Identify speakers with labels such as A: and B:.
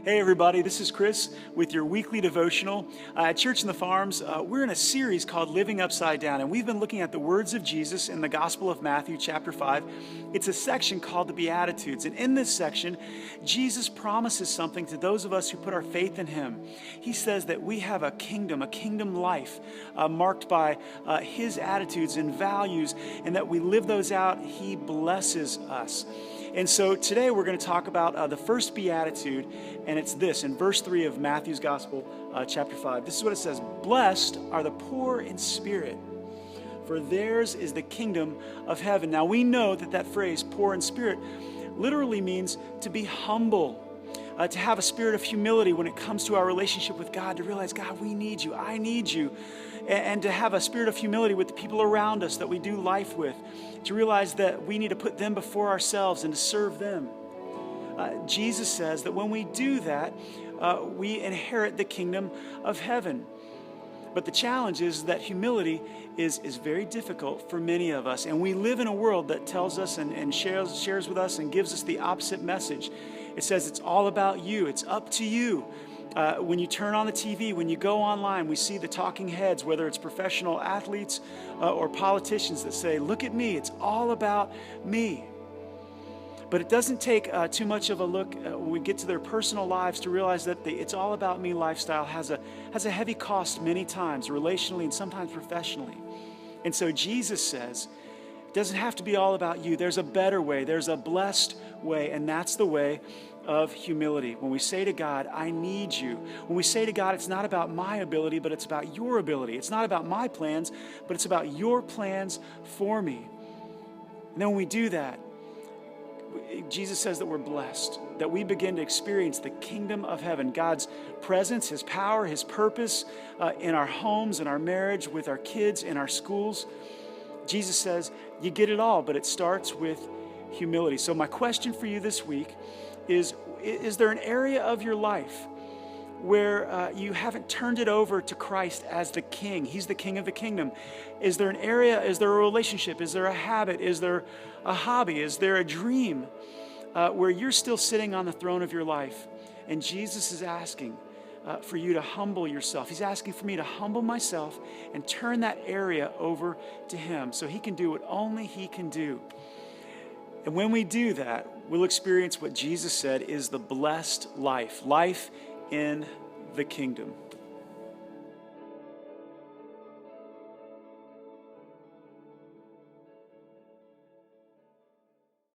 A: Hey everybody, this is Chris with your weekly devotional. At Church in the Farms, we're in a series called Living Upside Down, and we've been looking at the words of Jesus in the Gospel of Matthew chapter 5. It's a section called the Beatitudes, and in this section, Jesus promises something to those of us who put our faith in Him. He says that we have a kingdom life marked by His attitudes and values, and that we live those out. He blesses us. And so today we're going to talk about the first beatitude, and it's this, in verse 3 of Matthew's Gospel, chapter 5. This is what it says: "Blessed are the poor in spirit, for theirs is the kingdom of heaven." Now we know that phrase, poor in spirit, literally means to be humble, to have a spirit of humility when it comes to our relationship with God, to realize, God, we need you, I need you, and to have a spirit of humility with the people around us that we do life with, to realize that we need to put them before ourselves and to serve them. Jesus says that when we do that, we inherit the kingdom of heaven. But the challenge is that humility is very difficult for many of us. And we live in a world that tells us and shares with us and gives us the opposite message. It says it's all about you. It's up to you. When you turn on the TV, when you go online, we see the talking heads, whether it's professional athletes or politicians that say, look at me, it's all about me. But it doesn't take too much of a look when we get to their personal lives to realize that the it's all about me lifestyle has a heavy cost many times, relationally and sometimes professionally. And so Jesus says, it doesn't have to be all about you. There's a better way. There's a blessed way, and that's the way of humility. When we say to God, I need you. When we say to God, it's not about my ability, but it's about your ability. It's not about my plans, but it's about your plans for me. And then when we do that, Jesus says that we're blessed, that we begin to experience the kingdom of heaven, God's presence, His power, His purpose in our homes, in our marriage, with our kids, in our schools. Jesus says you get it all, but it starts with humility. So my question for you this week is there an area of your life where you haven't turned it over to Christ as the King? He's the King of the kingdom. Is there an area, is there a relationship, is there a habit, is there a hobby, is there a dream where you're still sitting on the throne of your life? And Jesus is asking for you to humble yourself. He's asking for me to humble myself and turn that area over to Him so He can do what only He can do. And when we do that, we'll experience what Jesus said is the blessed life in the kingdom.